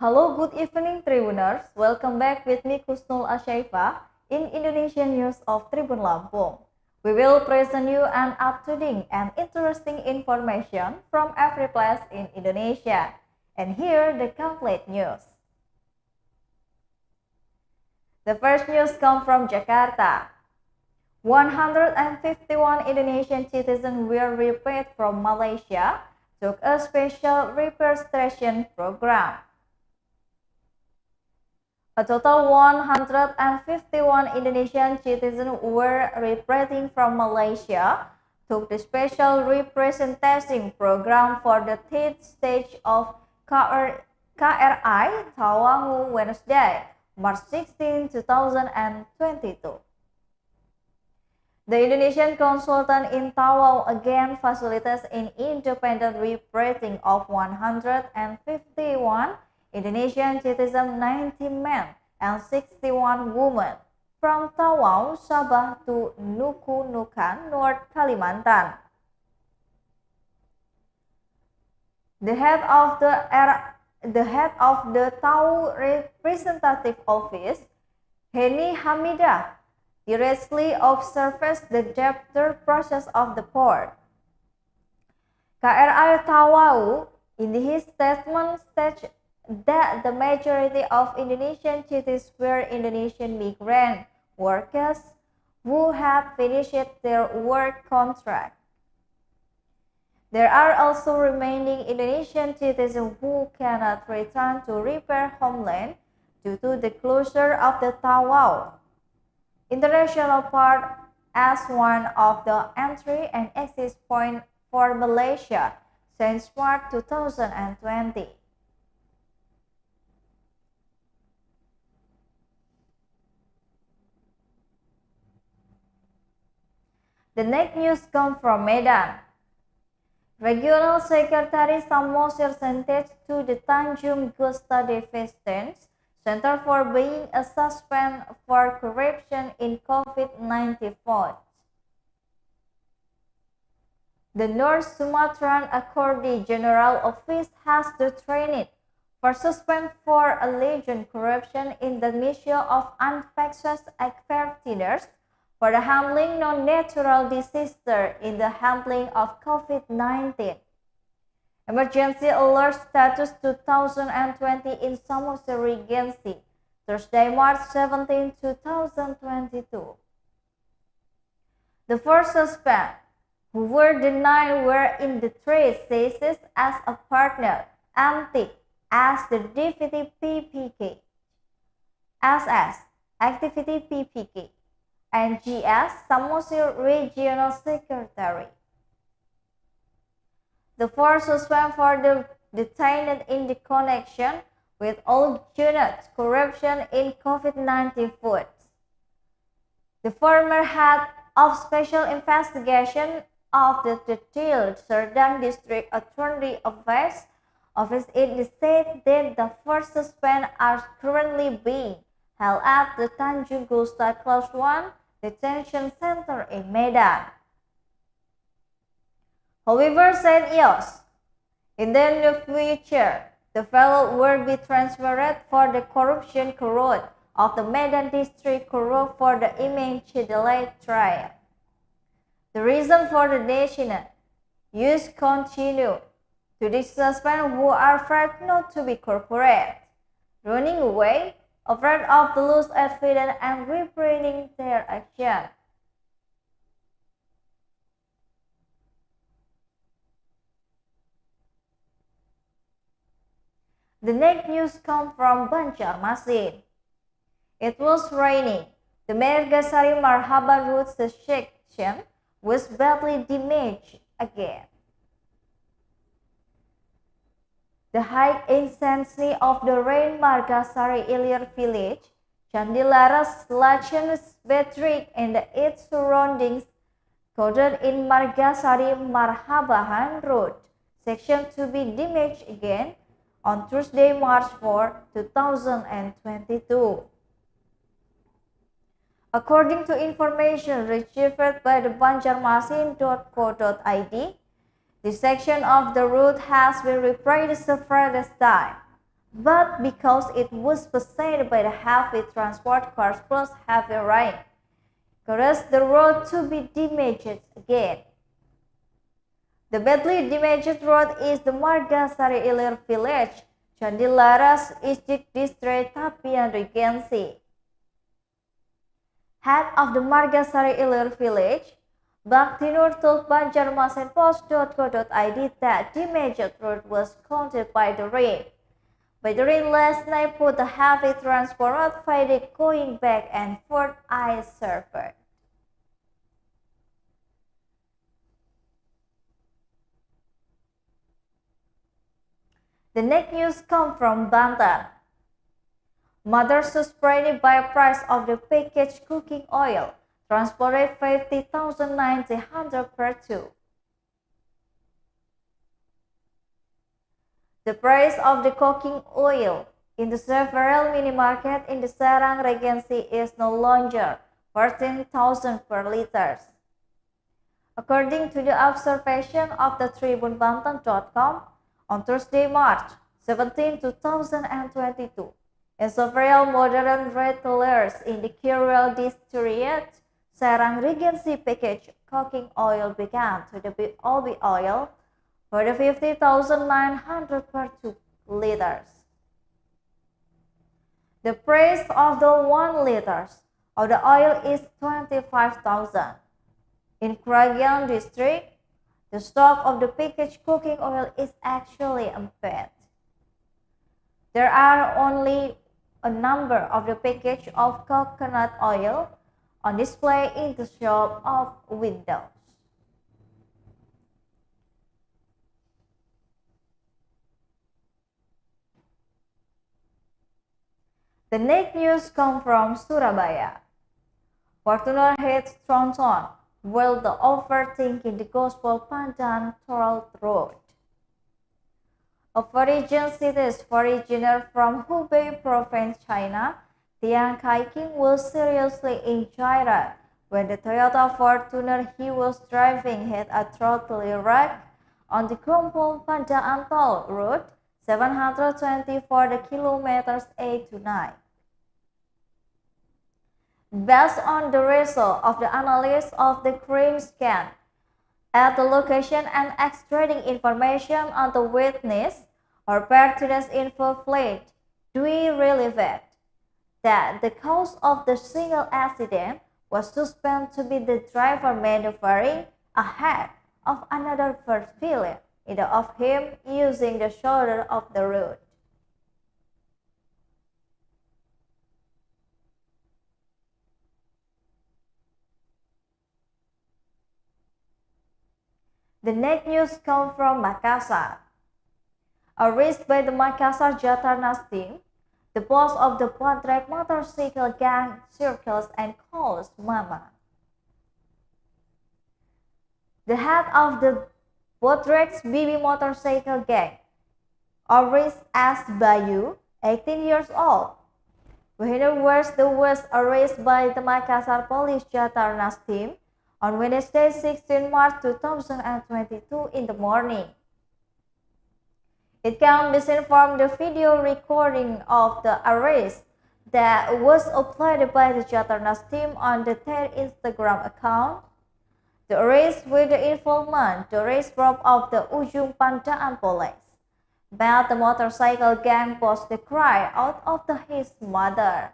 Hello, good evening Tribuners. Welcome back with me Kusnul Asyaifa in Indonesian News of Tribun Lampung. We will present you an up-to-date and interesting information from every place in Indonesia. And here the complete news. The first news comes from Jakarta. 151 Indonesian citizens were repatriated from Malaysia took a special repatriation program. A total 151 Indonesian citizens were repatriating from Malaysia took the special representation program for the third stage of KRI Tawau Wednesday, March 16, 2022. The Indonesian consultant in Tawau again facilitates an independent repatriating of 151 Indonesian citizens, 90 men and 61 women from Tawau, Sabah to Nuku-Nukan, North Kalimantan. The head of the Tawau Representative Office, Heni Hamidah, directly observes the depth process of the port. KRI Tawau, in his statement, states that the majority of Indonesian citizens were Indonesian migrant workers who have finished their work contract. There are also remaining Indonesian citizens who cannot return to their homeland due to the closure of the Tawau International Port as one of the entry and exit points for Malaysia since March 2020. The next news comes from Medan. Regional Secretary Samosir sentenced to the Tanjung Gusta Development Center for being a suspect for corruption in COVID-19 funds. The North Sumatran Attorney General Office has detained for suspend for alleged corruption in the misuse of infectious expenditures for the handling non-natural disaster in the handling of COVID-19. Emergency alert status 2020 in Samosir Regency, Thursday, March 17, 2022. The first suspect, who were denied, were in the trade cases as a partner, MT, as the Deputy PPK, SS, Activity PPK, and GS, Samosir Regional Secretary. The fourth suspect for the detained in the connection with all units corruption in COVID-19 foods. The former head of special investigation of the detailed Serdang District Attorney Office indicated that the first suspect are currently being held at the Tanjung Gusta Class 1 Detention Center in Medan. However, said IOS, in the near future, the fellow will be transferred for the corruption court of the Medan District Court for the imminent delayed trial. The reason for the national use continue to the suspect who are afraid not to be corporate, running away, afraid of the loose evidence and repeating their action. The next news comes from Banjarmasin. It was raining. The Margasari-Marabahan route section was badly damaged again. The high intensity of the rain Margasari Ilir Village, Candi Laras Selatan Subdistrict and its surroundings caused in Margasari-Marabahan road section to be damaged again on Thursday, March 4, 2022. According to information retrieved by the banjarmasin.co.id, this section of the route has been repaired several times, but because it was beset by the heavy transport cars plus heavy rain, caused the road to be damaged again. The badly damaged road is the Margasari Ilir Village, Candi Laras Subdistrict, Regency. Head of the Margasari Ilir Village, Baktinur told banjarmasinpost.co.id that damaged road was caused by the rain. By the rain last night put the heavy transport road faded going back and forth I suffered. The next news comes from Banten. Mother suspended by price of the packaged cooking oil, transported 50,900 per tube. The price of the cooking oil in the several mini market in the Serang Regency is no longer 14,000 per liter. According to the observation of the TribunBanten.com, on Thursday, March 17, 2022, in several modern retailers in the KRI District, Serang Regency packaged cooking oil began to be OB oil for the 50,900 per 2 liters. The price of the 1 liter of the oil is 25,000. In KRI District, the stock of the packaged cooking oil is actually unpaid. There are only a number of the package of coconut oil on display in the shop of windows. The next news comes from Surabaya. Fortuner hits Tronton while the overthinking the Gospel Pandan Toll Road. A foreign citizen foreigner from Hubei province, China, Tian Kai-king was seriously injured when the Toyota Fortuner he was driving hit a throttle wreck on the Gospel Pandan Toll Road 724 kilometers 8 to 9. Based on the result of the analysis of the crime scan at the location and extracting information on the witness or pertinent info fleet, we revealed that the cause of the single accident was suspected to be the driver maneuvering ahead of another vehicle instead of him using the shoulder of the road. The next news comes from Makassar. Arrested by the Makassar Jatarnas team, the boss of the Pottrek motorcycle gang circles and calls Mama. The head of the Potrek's BB motorcycle gang, arrested as Bayu, 18 years old. Who was arrested by the Makassar Police Jatarnas team on Wednesday, 16 March 2022 in the morning. It can be seen from the video recording of the arrest that was uploaded by the Jatarnas team on their Instagram account. The arrest with the informant, the race group of the Ujung Pandaan police, but the motorcycle gang posted the cry out of his mother.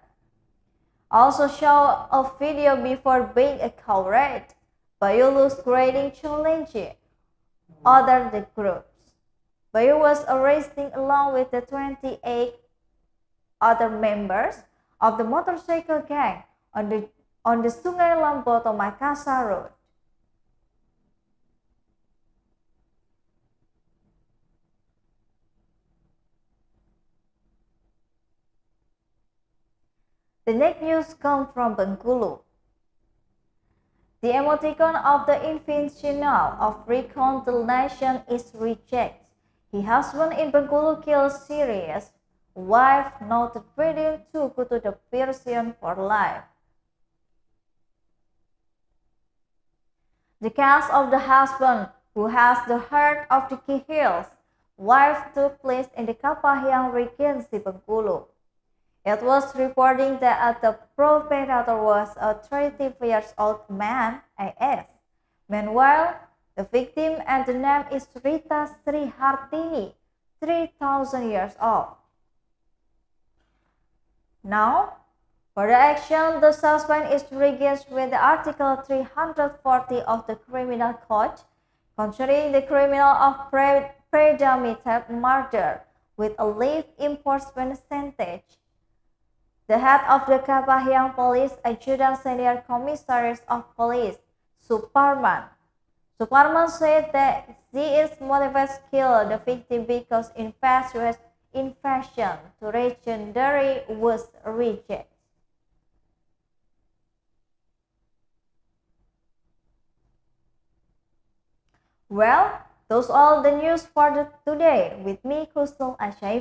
Also show a video before being a coward. Bayu looks grading challenging other the groups. Bayu was arrested along with the 28 other members of the motorcycle gang on the Sungai Lamboto Makassar Road. The next news comes from Bengkulu. The emoticon of the invincible of reconciliation is rejected. His husband in Bengkulu killed serious wife noted ready to go to the prison for life. The case of the husband who has the heart of the key hills life took place in the KRI Regency, Bengkulu. It was reported that the perpetrator was a 35-year-old man, AS. Meanwhile, the victim and the name is Rita Sri Hartini, 3,000 years old. Now, for the action, the suspect is charged with Article 340 of the Criminal Code concerning the criminal of premeditated murder with a life imprisonment sentence. The head of the KRI Police Adjutant Senior Commissaries of Police, Suparman said that she is motivated to kill the victim because infatuation to legendary was rejected. Well, those are the news for today with me, Kustul Ashai.